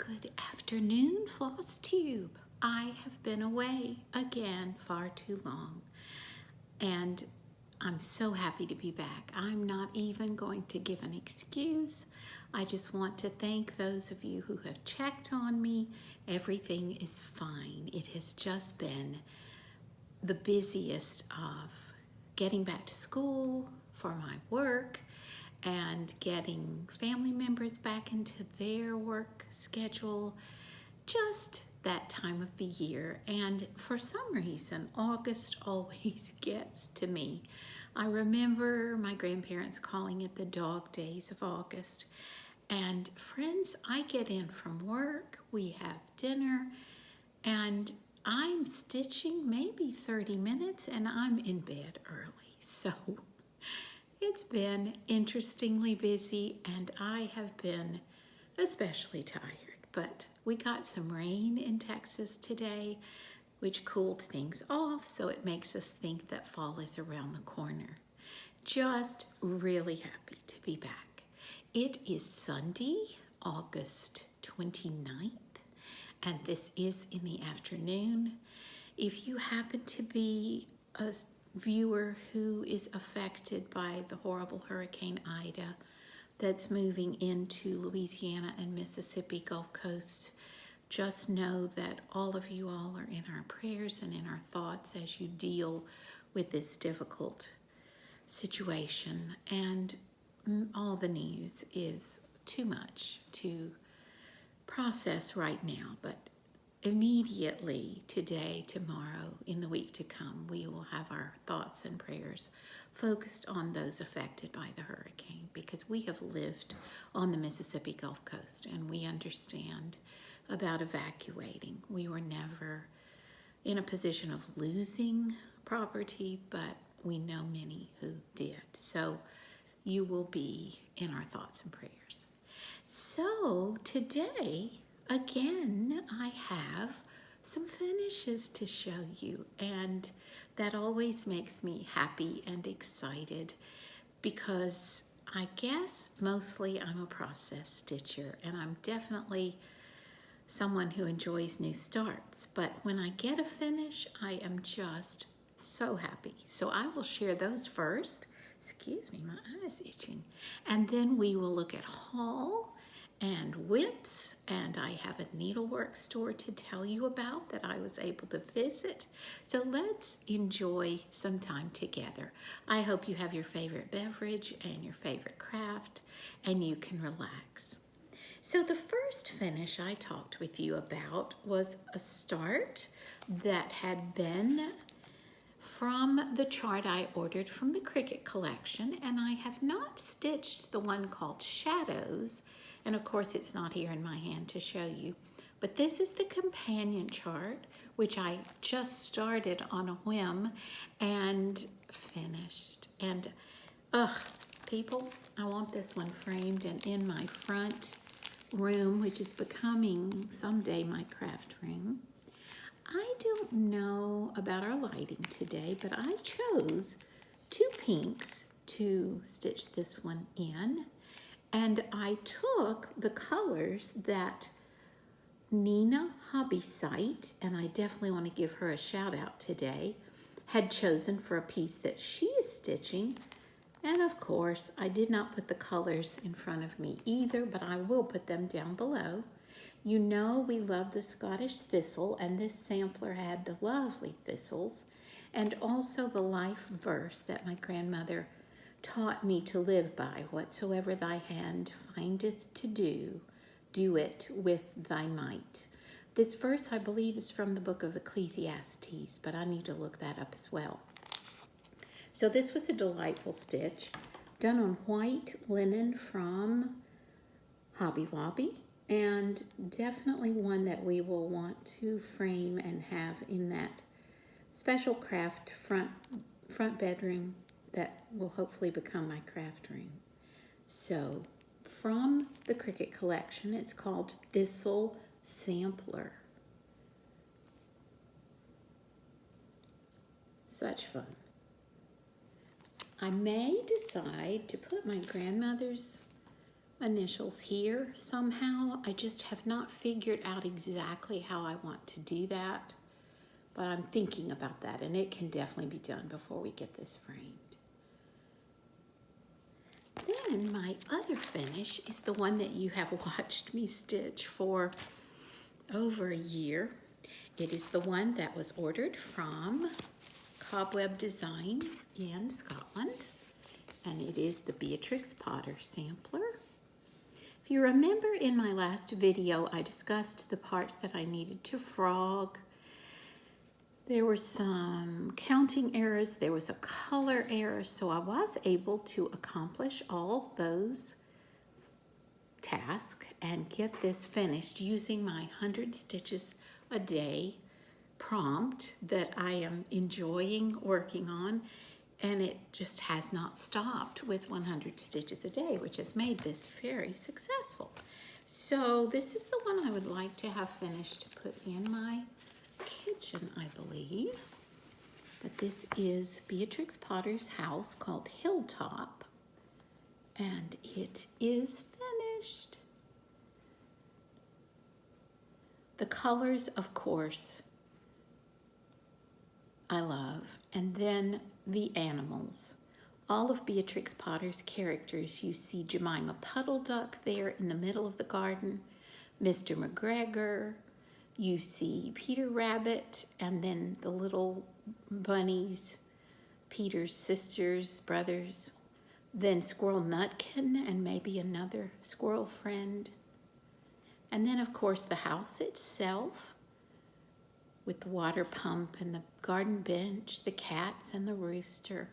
Good afternoon, Flosstube. I have been away again far too long, and I'm so happy to be back. I'm not even going to give an excuse. I just want to thank those of you who have checked on me. Everything is fine. It has just been the busiest of getting back to school for my work and getting family members back into their work schedule, just that time of the year. And for some reason, August always gets to me. I remember my grandparents calling it the dog days of August. And friends, I get in from work, we have dinner, and I'm stitching maybe 30 minutes and I'm in bed early. So it's been interestingly busy, and I have been especially tired, but we got some rain in Texas today, which cooled things off, so it makes us think that fall is around the corner. Just really happy to be back. It is Sunday, August 29th, and this is in the afternoon. If you happen to be a viewer who is affected by the horrible Hurricane Ida that's moving into Louisiana and Mississippi Gulf Coast, just know that all of you all are in our prayers and in our thoughts as you deal with this difficult situation. And all the news is too much to process right now, but immediately today, tomorrow, in the week to come, we will have our thoughts and prayers focused on those affected by the hurricane, because we have lived on the Mississippi Gulf Coast and we understand about evacuating. We were never in a position of losing property, but we know many who did. So you will be in our thoughts and prayers. So today, again, I have some finishes to show you, and that always makes me happy and excited, because I guess mostly I'm a process stitcher, and I'm definitely someone who enjoys new starts. But when I get a finish, I am just so happy. So I will share those first. Excuse me, my eye is itching. And then we will look at haul and WIPS, and I have a needlework store to tell you about that I was able to visit. So let's enjoy some time together. I hope you have your favorite beverage and your favorite craft, and you can relax. So the first finish I talked with you about was a start that had been from the chart I ordered from the Cricut collection, and I have not stitched the one called Shadows, and of course it's not here in my hand to show you, but this is the companion chart, which I just started on a whim and finished. And people, I want this one framed and in my front room, which is becoming someday my craft room. I don't know about our lighting today, but I chose two pinks to stitch this one in. And I took the colors that Nina Hobbysite, and I definitely want to give her a shout out today, had chosen for a piece that she is stitching. And of course, I did not put the colors in front of me either, but I will put them down below. You know we love the Scottish thistle, and this sampler had the lovely thistles, and also the life verse that my grandmother taught me to live by. Whatsoever thy hand findeth to do, do it with thy might. This verse, I believe, is from the book of Ecclesiastes, but I need to look that up as well. So this was a delightful stitch, done on white linen from Hobby Lobby, and definitely one that we will want to frame and have in that special craft front bedroom that will hopefully become my craft room. So from the Cricut collection, it's called Thistle Sampler. Such fun. I may decide to put my grandmother's initials here somehow. I just have not figured out exactly how I want to do that, but I'm thinking about that, and it can definitely be done before we get this framed. Then my other finish is the one that you have watched me stitch for over a year. It is the one that was ordered from Cobweb Designs in Scotland, and it is the Beatrix Potter Sampler. If you remember in my last video, I discussed the parts that I needed to frog. There were some counting errors, there was a color error, so I was able to accomplish all those tasks and get this finished using my 100 stitches a day prompt that I am enjoying working on, and it just has not stopped with 100 stitches a day, which has made this very successful. So this is the one I would like to have finished to put in my kitchen, I believe. But this is Beatrix Potter's house called Hilltop, and it is finished. The colors, of course, I love, and then the animals. All of Beatrix Potter's characters, you see Jemima Puddle Duck there in the middle of the garden, Mr. McGregor, you see Peter Rabbit, and then the little bunnies, Peter's sisters, brothers, then Squirrel Nutkin and maybe another squirrel friend. And then, of course, the house itself with the water pump and the garden bench, the cats and the rooster.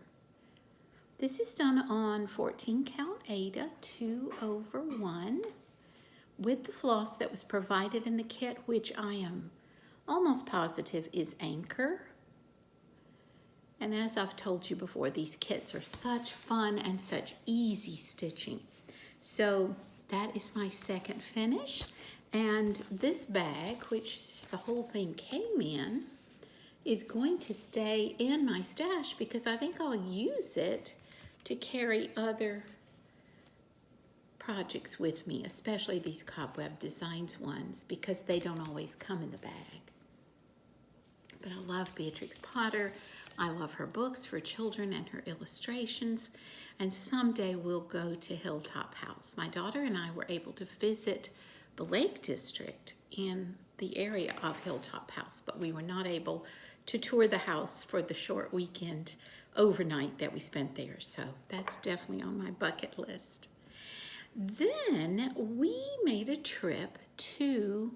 This is done on 14 count Aida 2/1 with the floss that was provided in the kit, which I am almost positive is Anchor. And as I've told you before, these kits are such fun and such easy stitching. So that is my second finish. And this bag, which the whole thing came in, is going to stay in my stash because I think I'll use it to carry other projects with me, especially these Cobweb Designs ones, because they don't always come in the bag. But I love Beatrix Potter. I love her books for children and her illustrations. And someday we'll go to Hilltop House. My daughter and I were able to visit the Lake District in the area of Hilltop House, but we were not able to tour the house for the short weekend overnight that we spent there. So that's definitely on my bucket list. Then we made a trip to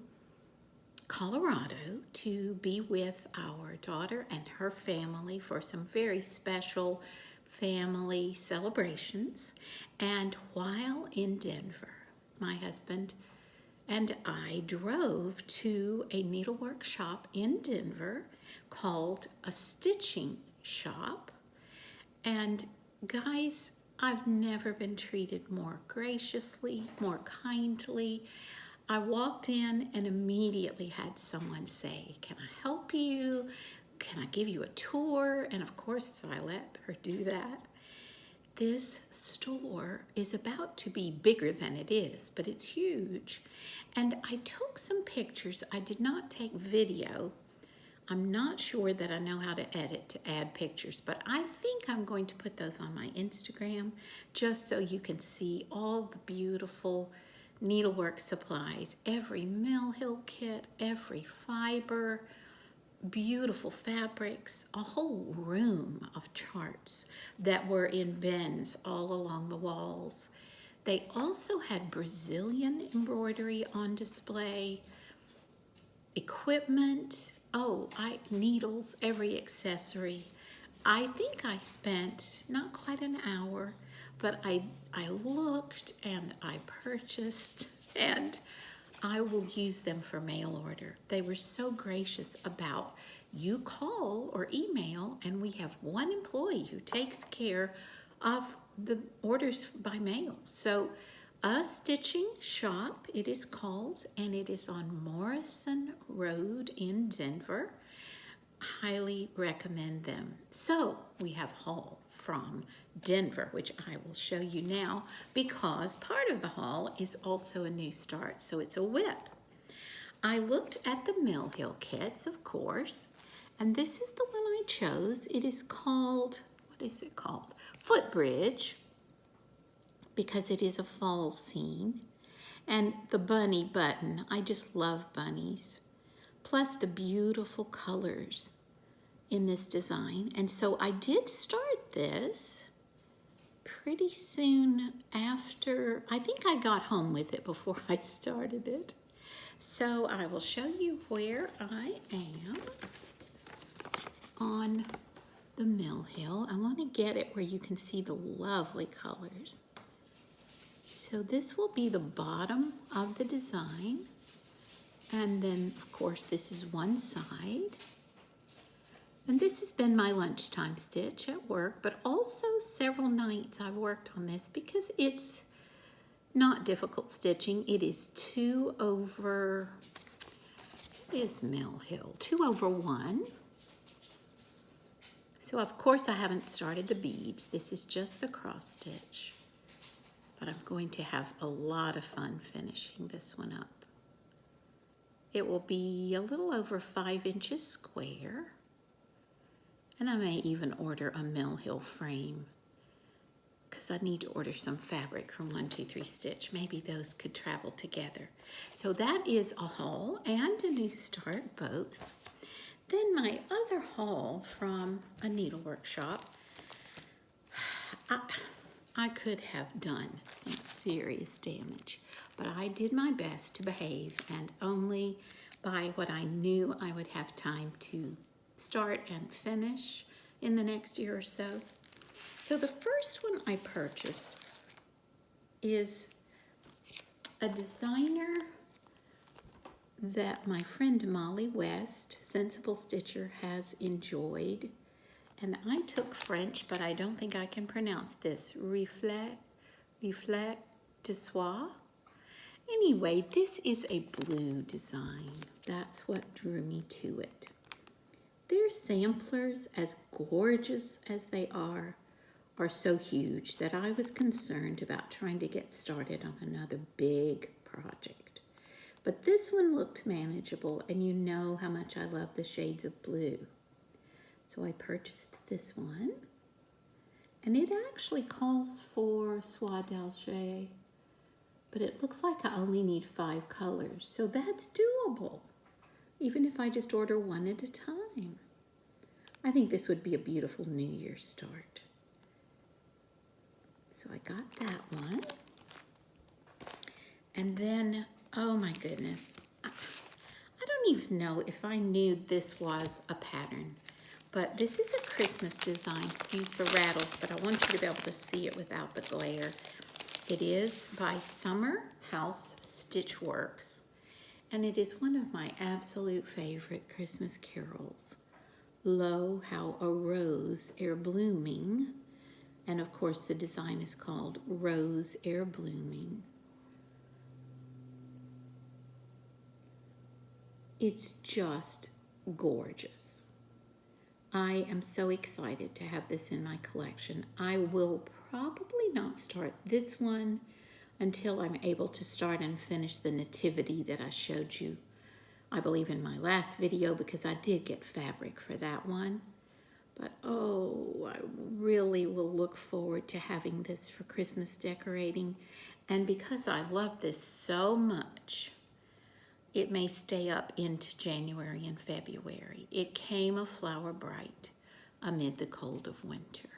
Colorado to be with our daughter and her family for some very special family celebrations. And while in Denver, my husband and I drove to a needlework shop in Denver called A Stitching Shop. And guys, I've never been treated more graciously, more kindly. I walked in and immediately had someone say, "Can I help you? Can I give you a tour?" And of course, I let her do that. This store is about to be bigger than it is, but it's huge. And I took some pictures. I did not take video. I'm not sure that I know how to edit to add pictures, but I think I'm going to put those on my Instagram just so you can see all the beautiful needlework supplies, every Mill Hill kit, every fiber, beautiful fabrics, a whole room of charts that were in bins all along the walls. They also had Brazilian embroidery on display, equipment, needles, every accessory. I think I spent not quite an hour, but I looked and I purchased, and I will use them for mail order. They were so gracious about, you call or email and we have one employee who takes care of the orders by mail. So A Stitching Shop, it is called, and it is on Morrison Road in Denver. Highly recommend them. So we have from Denver, which I will show you now because part of the haul is also a new start, so it's a WIP. I looked at the Mill Hill kits, of course, and this is the one I chose. It is called, what is it called? Footbridge, because it is a fall scene. And the bunny button, I just love bunnies. Plus the beautiful colors in this design. And so I did start this pretty soon after, I think I got home with it before I started it. So I will show you where I am on the Mill Hill. I want to get it where you can see the lovely colors. So this will be the bottom of the design. And then, of course, this is one side. And this has been my lunchtime stitch at work, but also several nights I've worked on this because it's not difficult stitching. It is 2 over, what is Mill Hill? 2 over 1. So of course I haven't started the beads. This is just the cross stitch. But I'm going to have a lot of fun finishing this one up. It will be a little over 5 inches square. And I may even order a Mill Hill frame because I need to order some fabric from 123 Stitch. Maybe those could travel together. So that is a haul and a new start both. Then my other haul from a needle workshop. I could have done some serious damage, but I did my best to behave and only buy what I knew I would have time to start and finish in the next year or so. So the first one I purchased is a designer that my friend Molly West, Sensible Stitcher, has enjoyed. And I took French, but I don't think I can pronounce this. Reflet de soie. Anyway, this is a blue design. That's what drew me to it. Their samplers, as gorgeous as they are so huge that I was concerned about trying to get started on another big project. But this one looked manageable, and you know how much I love the shades of blue. So I purchased this one, and it actually calls for soie d'Alger, but it looks like I only need 5 colors, so that's doable, even if I just order one at a time. I think this would be a beautiful New Year's start. So I got that one, and then, oh my goodness, I don't even know if I knew this was a pattern. But this is a Christmas design, excuse the rattles, but I want you to be able to see it without the glare. It is by Summer House Stitch Works, and it is one of my absolute favorite Christmas carols. Lo, how a rose ere blooming, and of course the design is called Rose Ere Blooming. It's just gorgeous. I am so excited to have this in my collection. I will probably not start this one until I'm able to start and finish the nativity that I showed you, I believe, in my last video, because I did get fabric for that one. But oh, I really will look forward to having this for Christmas decorating. And because I love this so much, it may stay up into January and February. It came a flower bright amid the cold of winter.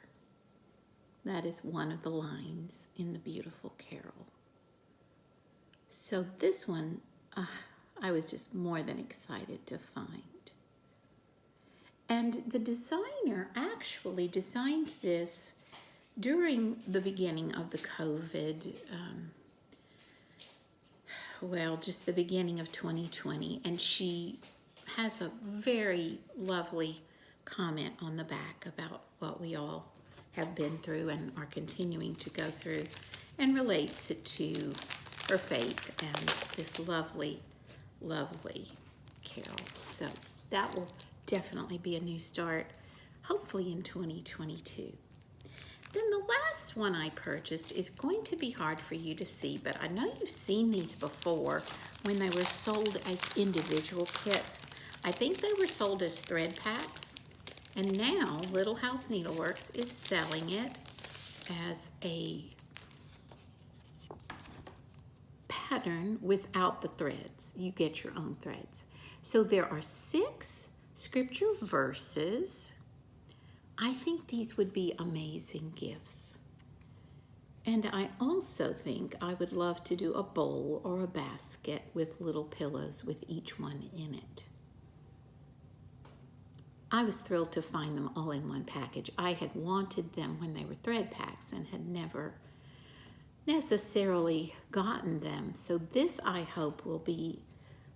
That is one of the lines in the beautiful carol. So this one, I was just more than excited to find. And the designer actually designed this during the beginning of the COVID, just the beginning of 2020, and she has a very lovely comment on the back about what we all have been through and are continuing to go through, and relates it to her faith and this lovely, lovely carol. So that will definitely be a new start, hopefully in 2022. Then the last one I purchased is going to be hard for you to see, but I know you've seen these before when they were sold as individual kits. I think they were sold as thread packs, and now Little House Needleworks is selling it as a pattern without the threads. You get your own threads. So there are 6 scripture verses. I think these would be amazing gifts. And I also think I would love to do a bowl or a basket with little pillows with each one in it. I was thrilled to find them all in one package. I had wanted them when they were thread packs and had never necessarily gotten them. So this, I hope, will be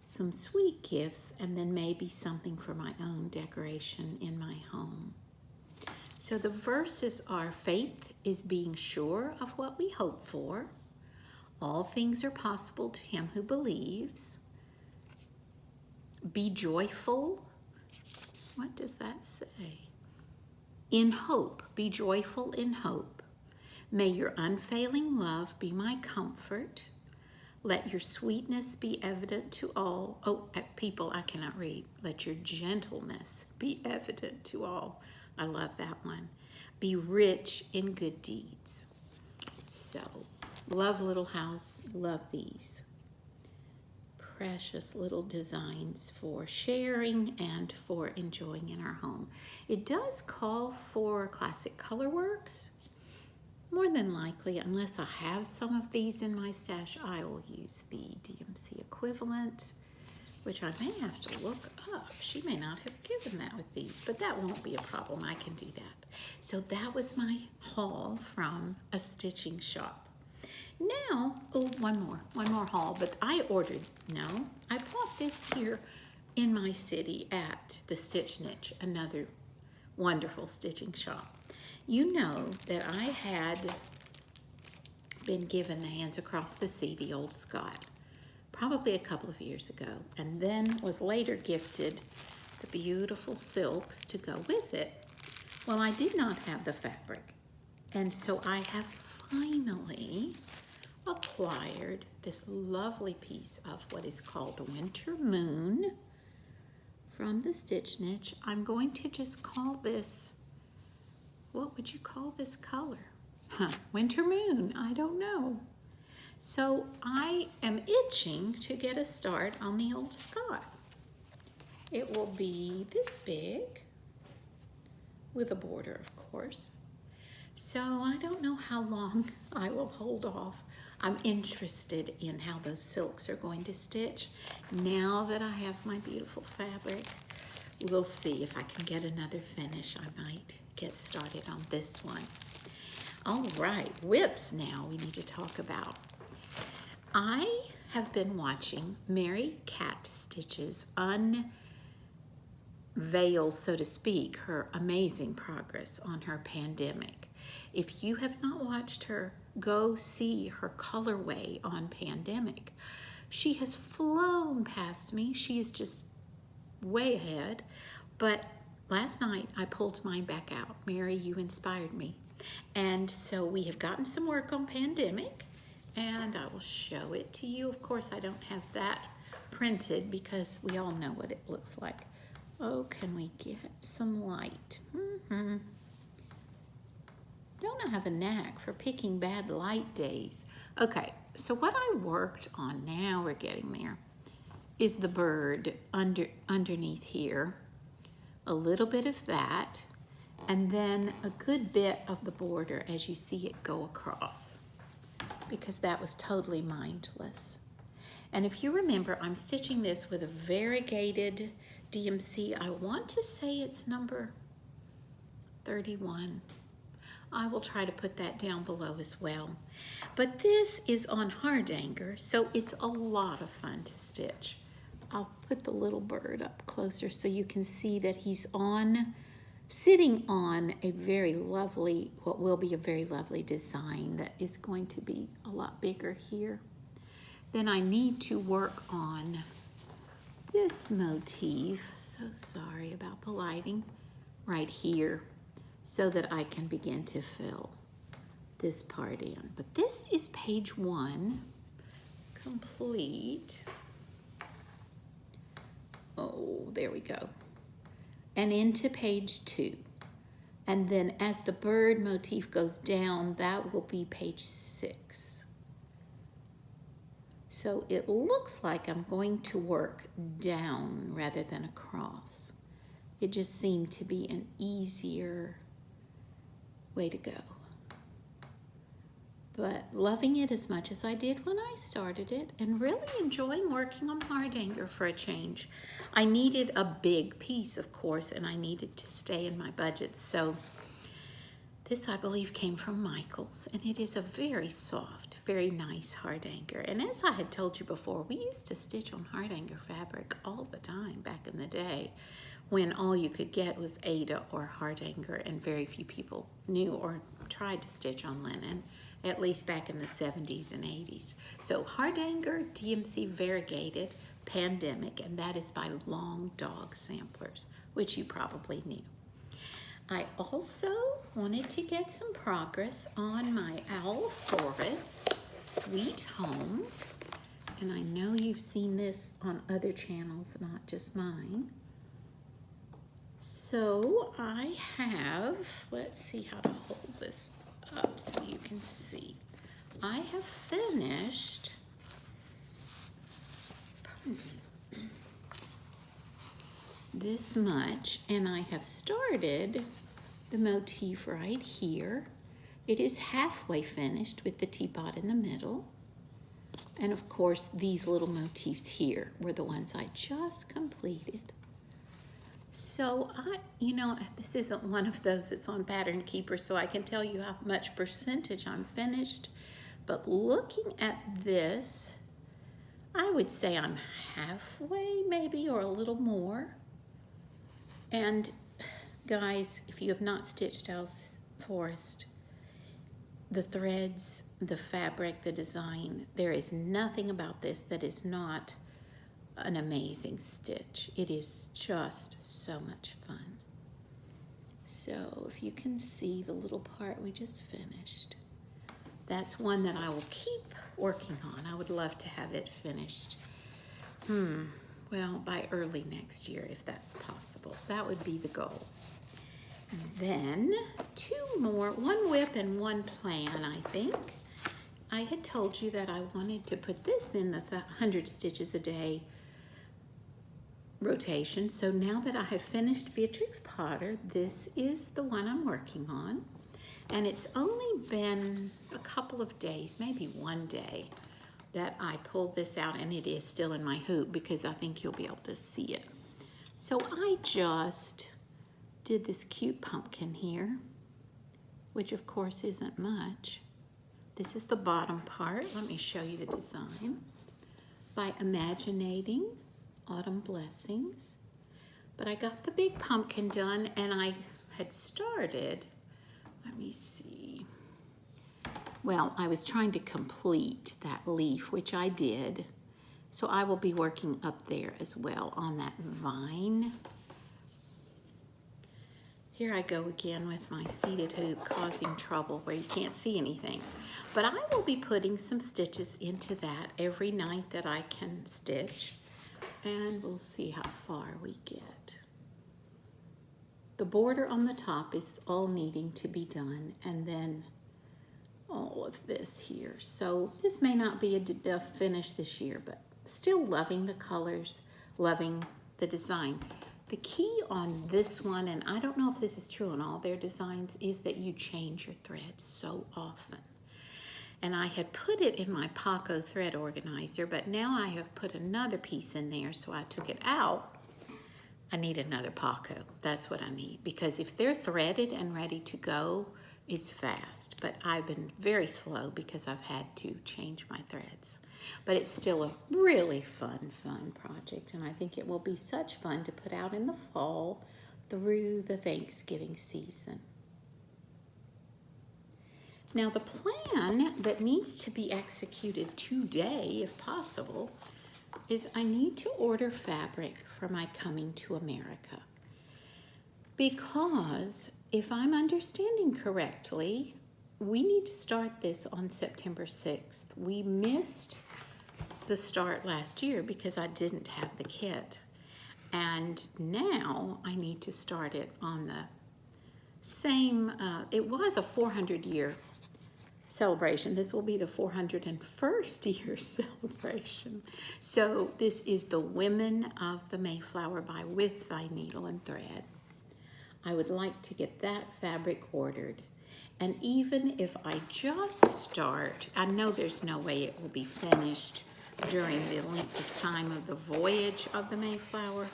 some sweet gifts and then maybe something for my own decoration in my home. So the verses are, faith is being sure of what we hope for. All things are possible to him who believes. Be joyful. What does that say? In hope. Be joyful in hope. May your unfailing love be my comfort. Let your sweetness be evident to all. Oh, people, I cannot read. Let your gentleness be evident to all. I love that one. Be rich in good deeds. So, love Little House, love these. Precious little designs for sharing and for enjoying in our home. It does call for Classic Colorworks. More than likely, unless I have some of these in my stash, I will use the DMC equivalent, which I may have to look up. She may not have given that with these, but that won't be a problem. I can do that. So that was my haul from a stitching shop. Now, oh, one more haul, but I bought this here in my city at the Stitch Niche, another wonderful stitching shop. You know that I had been given the Hands Across the Sea, the old Scott, probably a couple of years ago, and then was later gifted the beautiful silks to go with it. Well, I did not have the fabric, and so I have finally acquired this lovely piece of what is called Winter Moon from the Stitch Niche. I'm going to just call this, what would you call this color? Winter Moon, I don't know. So I am itching to get a start on the old Scott. It will be this big with a border, of course. So I don't know how long I will hold off. I'm interested in how those silks are going to stitch. Now that I have my beautiful fabric, we'll see if I can get another finish. I might get started on this one. All right, WIPS now we need to talk about. I have been watching Mary Cat Stitches unveil, so to speak, her amazing progress on her pandemic. If you have not watched her, go see her colorway on pandemic. She has flown past me. She is just way ahead. But last night I pulled mine back out. Mary, you inspired me. And so we have gotten some work on pandemic, and I will show it to you. Of course, I don't have that printed because we all know what it looks like. Oh, can we get some light? Don't I have a knack for picking bad light days? Okay, so what I worked on, now we're getting there, is the bird underneath here. A little bit of that, and then a good bit of the border as you see it go across, because that was totally mindless. And if you remember, I'm stitching this with a variegated DMC. I want to say it's number 31. I will try to put that down below as well. But this is on hardanger, so it's a lot of fun to stitch. I'll put the little bird up closer so you can see that he's sitting on a very lovely, what will be a very lovely design that is going to be a lot bigger here. Then I need to work on this motif, so sorry about the lighting, right here, so that I can begin to fill. this part in. But this is page 1 complete. Oh, there we go. And into page 2. And then as the bird motif goes down, that will be page 6. So it looks like I'm going to work down rather than across. It just seemed to be an easier way to go. But loving it as much as I did when I started it, and really enjoying working on Hardanger for a change. I needed a big piece, of course, and I needed to stay in my budget. So this, I believe, came from Michael's, and it is a very soft, very nice Hardanger. And as I had told you before, we used to stitch on Hardanger fabric all the time back in the day, when all you could get was Ada or Hardanger, and very few people knew or tried to stitch on linen, at least back in the 70s and 80s. So Hardanger DMC Variegated Pandemic, and that is by Long Dog Samplers, which you probably knew. I also wanted to get some progress on my Owl Forest Sweet Home, and I know you've seen this on other channels, not just mine. So I have, let's see how to hold this up so you can see. I have finished this much, and I have started the motif right here. It is halfway finished with the teapot in the middle. And of course, these little motifs here were the ones I just completed. So this isn't one of those that's on Pattern Keeper, so I can tell you how much percentage I'm finished. But looking at this, I would say I'm halfway maybe, or a little more. And guys, if you have not stitched Owl Forest, the threads, the fabric, the design, there is nothing about this that is not an amazing stitch. It is just so much fun. So if you can see the little part we just finished, that's one that I will keep working on. I would love to have it finished, well, by early next year, if that's possible. That would be the goal. And then 2 more, 1 WIP and 1 plan, I think. I had told you that I wanted to put this in the 100 stitches a day rotation. So now that I have finished Beatrix Potter, this is the one I'm working on. And it's only been a couple of days, maybe 1 day, that I pulled this out, and it is still in my hoop because I think you'll be able to see it. So I just did this cute pumpkin here, which of course isn't much. This is the bottom part. Let me show you the design. By Imaginating Autumn Blessings. But I got the big pumpkin done, and I had started, let me see. Well, I was trying to complete that leaf, which I did. So I will be working up there as well on that vine. Here I go again with my seated hoop causing trouble where you can't see anything. But I will be putting some stitches into that every night that I can stitch. And we'll see how far we get. The border on the top is all needing to be done, and then all of this here. So this may not be a finish this year, but still loving the colors, loving the design. The key on this one, and I don't know if this is true on all their designs, is that you change your thread so often. And I had put it in my Paco thread organizer, but now I have put another piece in there, so I took it out. I need another Paco. That's what I need, because if they're threaded and ready to go, it's fast. But I've been very slow because I've had to change my threads. But it's still a really fun project, and I think it will be such fun to put out in the fall through the Thanksgiving season. Now the plan that needs to be executed today, if possible, is I need to order fabric for my Coming to America. Because if I'm understanding correctly, we need to start this on September 6th. We missed the start last year because I didn't have the kit. And now I need to start it on the same, it was a 400-year celebration. This will be the 401st year celebration. So this is the Women of the Mayflower by With Thy Needle and Thread. I would like to get that fabric ordered. And even if I just start, I know there's no way it will be finished during the length of time of the voyage of the Mayflower,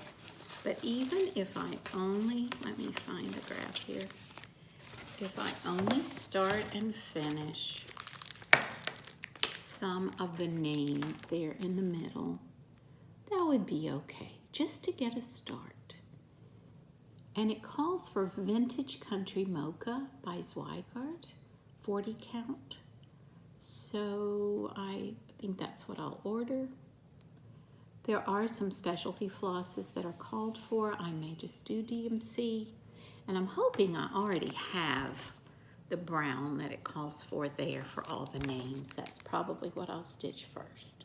but even if I only, let me find the graph here, if I only start and finish some of the names there in the middle, that would be okay, just to get a start. And it calls for Vintage Country Mocha by Zweigart, 40 count. So I think that's what I'll order. There are some specialty flosses that are called for. I may just do DMC. And I'm hoping I already have the brown that it calls for there for all the names. That's probably what I'll stitch first.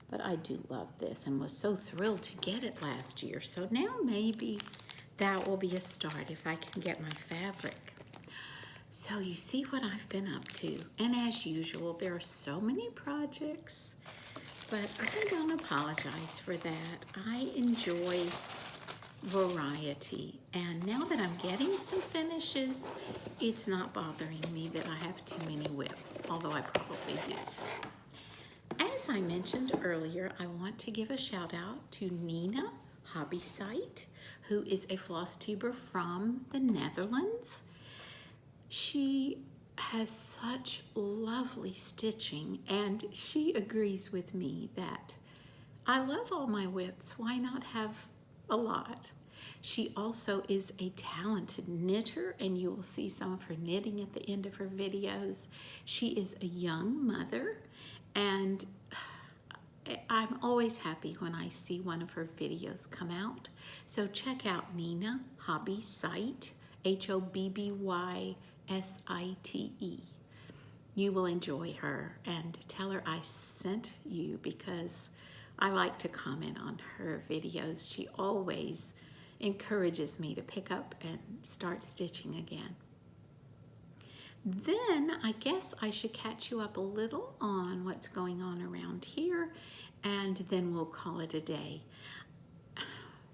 But I do love this and was so thrilled to get it last year. So now maybe that will be a start if I can get my fabric. So you see what I've been up to. And as usual, there are so many projects, but I don't apologize for that. I enjoy variety. And now that I'm getting some finishes, it's not bothering me that I have too many WIPS, although I probably do. As I mentioned earlier, I want to give a shout out to Nina Hobbysite, who is a Flosstuber from the Netherlands. She has such lovely stitching, and she agrees with me that I love all my WIPS. Why not have a lot? She also is a talented knitter, and you will see some of her knitting at the end of her videos. She is a young mother, and I'm always happy when I see one of her videos come out. So check out Nina Hobbysite, Hobbysite. You will enjoy her, and tell her I sent you because I like to comment on her videos. She always encourages me to pick up and start stitching again. Then I guess I should catch you up a little on what's going on around here, and then we'll call it a day.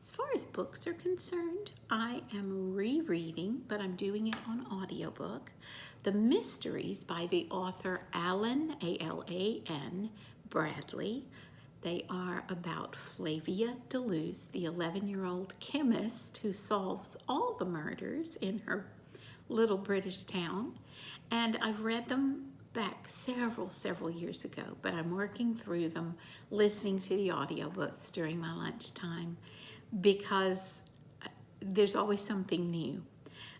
As far as books are concerned, I am rereading, but I'm doing it on audiobook, The Mysteries by the author Alan, A-L-A-N, Bradley. They are about Flavia Deleuze, the 11-year-old chemist who solves all the murders in her little British town. And I've read them back several years ago, but I'm working through them, listening to the audiobooks during my lunchtime because there's always something new.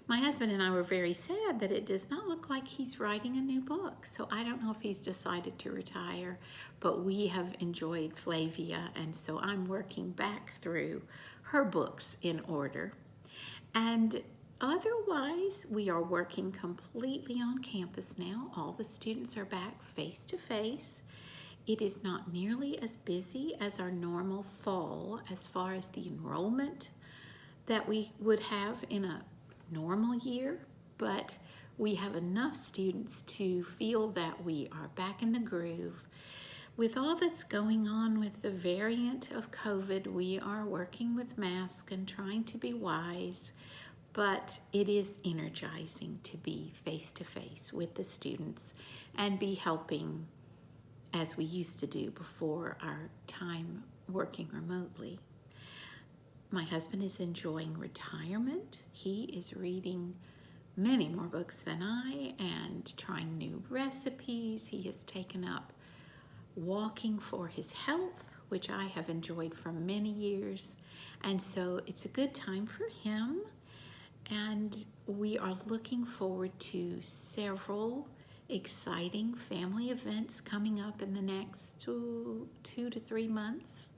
My husband and I were very sad that it does not look like he's writing a new book. So I don't know if he's decided to retire, but we have enjoyed Flavia, and so I'm working back through her books in order. And otherwise, we are working completely on campus now. All the students are back face-to-face. It is not nearly as busy as our normal fall as far as the enrollment that we would have in a normal year, but we have enough students to feel that we are back in the groove. With all that's going on with the variant of COVID, we are working with masks and trying to be wise, but it is energizing to be face-to-face with the students and be helping as we used to do before our time working remotely. My husband is enjoying retirement. He is reading many more books than I and trying new recipes. He has taken up walking for his health, which I have enjoyed for many years. And so it's a good time for him. And we are looking forward to several exciting family events coming up in the next 2 to 3 months.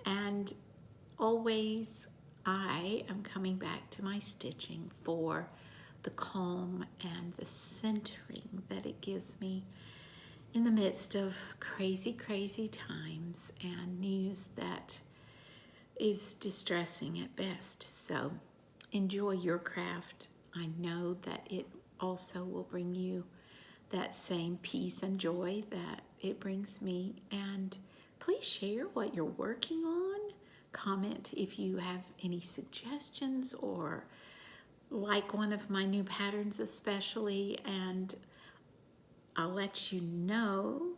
And always I am coming back to my stitching for the calm and the centering that it gives me in the midst of crazy, crazy times and news that is distressing at best. So enjoy your craft. I know that it also will bring you that same peace and joy that it brings me. And please share what you're working on. Comment if you have any suggestions or like one of my new patterns especially, and I'll let you know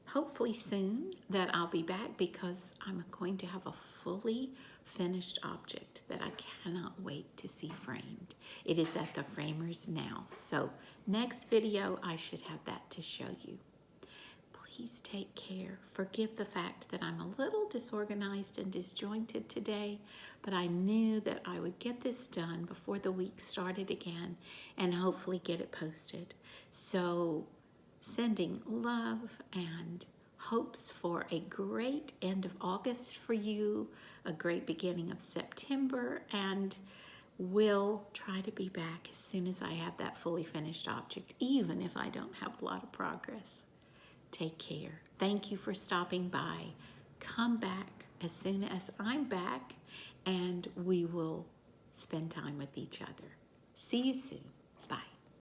hopefully soon that I'll be back because I'm going to have a fully finished object that I cannot wait to see framed. It is at the framers now, so next video I should have that to show you. Please take care. Forgive the fact that I'm a little disorganized and disjointed today, but I knew that I would get this done before the week started again and hopefully get it posted. So sending love and hopes for a great end of August for you, a great beginning of September, and will try to be back as soon as I have that fully finished object, even if I don't have a lot of progress. Take care. Thank you for stopping by. Come back as soon as I'm back, and we will spend time with each other. See you soon.